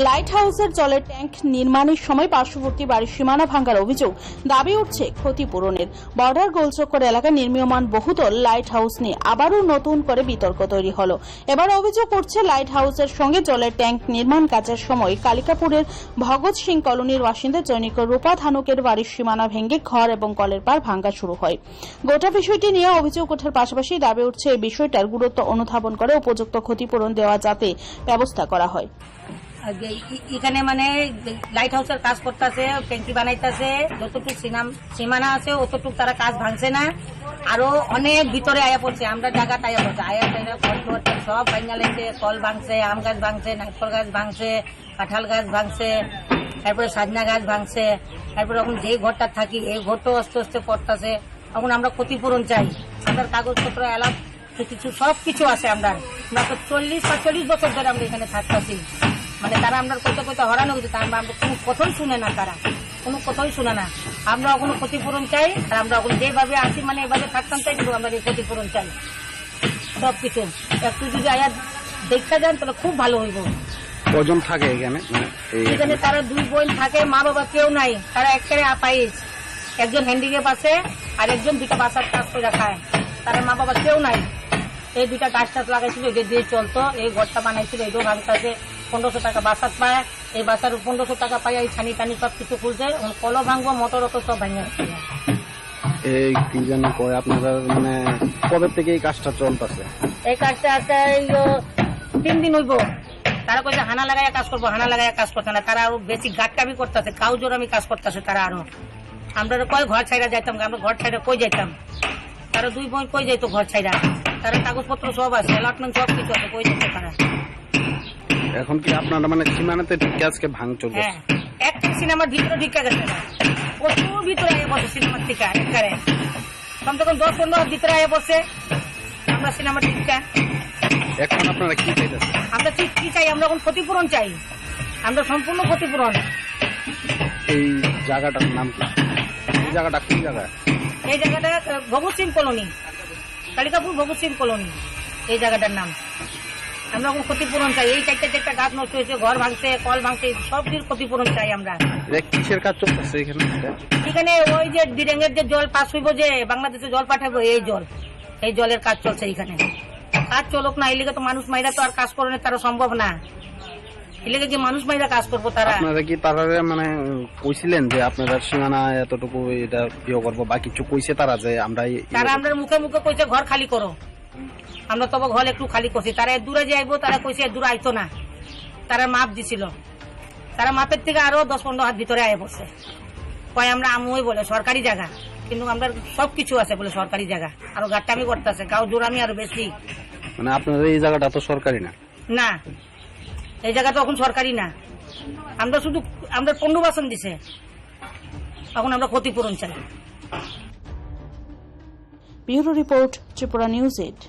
Light হাউসের জলের tank নির্মাণের সময় পার্শ্ববর্তী বাড়ির সীমানা ভাঙার অভিযোগ, দাবি উঠছে ক্ষতিপূরণের। বর্ডার গোলচক্কর এলাকায় নির্মীয়মান বহুতল লাইট হাউস নিয়ে আবারও নতুন করে বিতর্ক তৈরি হলো। এবার অভিযোগ উঠছে লাইট হাউসের সঙ্গে জলের ট্যাঙ্ক নির্মাণ কাজের সময় কালিকাপুরের ভগৎ সিং কলোনির বাসিন্দা জনৈক রূপা ধানুকের বাড়ির সীমানা ভেঙে ঘর এবং কলের পাড় ভাঙা শুরু হয়। গোটা বিষয়টি নিয়ে অভিযোগ ওঠার পাশাপাশি দাবি উঠছে এই বিষয়টার গুরুত্ব অনুধাবন করে উপযুক্ত ক্ষতিপূরণ দেওয়া যাতে ব্যবস্থা করা হয়। এখানে মানে লাইট হাউসের কাজ করতেছে, ট্যাঙ্কি বানাইতেছে, যতটুকু সীমানা আছে অতটুকু তারা কাজ ভাঙছে না, আরো অনেক ভিতরে আয়া পড়ছে। আমরা জায়গাতে আয়া পড়ছে, সব ভাঙা লেগেছে, কল ভাঙছে, আম গাছ ভাঙছে, নারকেল গাছ ভাঙছে, কাঁঠাল গাছ ভাঙছে, তারপরে সাজনা গাছ ভাঙছে। তারপরে এখন যে ঘরটা থাকি এই ঘরটাও আস্তে আস্তে পড়তেছে। এখন আমরা ক্ষতিপূরণ চাই। আমরা কাগজপত্র এলাপ কিছু সবকিছু আছে। আমরা তো 40-45 বছর ধরে আমরা এখানে থাকতেছি। মানে তারা আমরা কোথাও হরানো হয়েছে, তার আমরা কোনো কথাই শুনে না, তারা কোনো কথাই শুনে না। আমরা কোনো ক্ষতিপূরণ চাই, আর আমরা এখন যেভাবে আসি মানে এভাবে থাকতাম চাই, কিন্তু আমরা এই ক্ষতিপূরণ চাই সবকিছু। একটু যদি আয়ার দেখা যান তাহলে খুব ভালো হইব। কজন থাকে এখানে? এখানে তারা 2 বোন থাকে, মা বাবা কেউ নাই, তারা একেবারে আপাইজ। একজন হ্যান্ডিক্যাপ আছে আর একজন 2টা বাসার কাজ করে খায়, তারা মা বাবা কেউ নাই। এই 2টা গাছ টাছ লাগাইছিল, এটা দিয়ে চলতো। এই ঘরটা বানাইছিল, এটাও ভাঙতেছে। 1500 টাকা বাসাত পায়, এই বাসার 1500 টাকা পায়, এই ছানি টানি সবকিছু খুলছে। কলও ভাঙবো, মোটর অত সব ভাঙে। এই কি যেন কয় আপনারা, মানে কবে থেকে এই কাজটা চলতেছে? এই কাজটা আছে 3 দিন হইব। তারা কইছে হানা লাগাইয়া কাজ করবো, হানা লাগাইয়া কাজ করতে না। তারা আরো বেশি গাটকামি করতেছে, কাউ জোরামি কাজ করতেছে তারা আরো। আমরা কয় ঘর ছাইরা যাইতাম, আমরা ঘর ছাইরা কই যাইতাম? তারা 2 বোন কই যাইতো ঘর ছাইরা? তারা কাগজপত্র সব আছে, অ্যালটমেন্ট সব কিছু আছে, কই যাইতো তারা? এখন কি আপনারা মানে সীমানাতে ঢুকে আজকে ভাঙচুর? হ্যাঁ, একটা সিনেমার ভিতরে ঢুকে গেছে, প্রচুর ভিতরে আগে বসে সিনেমার থেকে একেবারে কমসে কম 10-15 হাত ভিতরে আগে বসে আমরা সিনেমার ঢুকা। এখন আপনারা কি চাইতেছেন? আমরা কি চাই? আমরা এখন ক্ষতিপূরণ চাই, আমরা সম্পূর্ণ ক্ষতিপূরণ। এই জায়গাটার নাম কি? এই জায়গাটা কোন জায়গা? এই জায়গাটা ভগৎ সিং কলোনি, কালিকাপুর ভগৎ সিং কলোনি এই জায়গাটার নাম। আমরা এখন ক্ষতিপূরণ চাই। এই 4টা গাছ নষ্ট হয়েছে, ঘর ভাঙছে, কল ভাঙছে, সব কিছু ক্ষতিপূরণ চাই আমরা। কিসের কাজ চলতেছে এখানে? এখানে ওই যে ডিরেঙ্গের যে জল পাস হইব, যে বাংলাদেশে জল পাঠাবো, এই জলের কাজ চলছে এখানে। কাজ চলুক না, এই লিগে তো মানুষ মাইরা তো আর কাজ করে তারা সম্ভব না। এই লিগে যে মানুষ মাইরা কাজ করবো তারা। আপনারা কি তারা মানে কইছিলেন যে আপনারা সীমানা এতটুকু এটা ইয়ে করবো বা কিছু কইছে তারা যে আমরা? তারা আমরা মুখে মুখে কইছে ঘর খালি করো, আমরা তবে ঘর একটু খালি করছি। তারা দূরে যে আইবো, তারা কইছে দূরে আইতো না, তারা মাপ দিছিল। তারা মাপের থেকে আরো 10-15 হাত ভিতরে আয় বসে কয় আমরা আমুই বলে সরকারি জায়গা, কিন্তু আমরা সবকিছু আছে বলে সরকারি জায়গা। আরো গাট্টামি করতেছে, গাও জোরামি আরো বেশি। মানে আপনাদের এই জায়গাটা তো সরকারি না? না, এই জায়গা তো এখন সরকারি না। আমরা শুধু আমরা পুনর্বাসন দিছে, এখন আমরা ক্ষতিপূরণ চাই। Bureau report, Tripura news 8।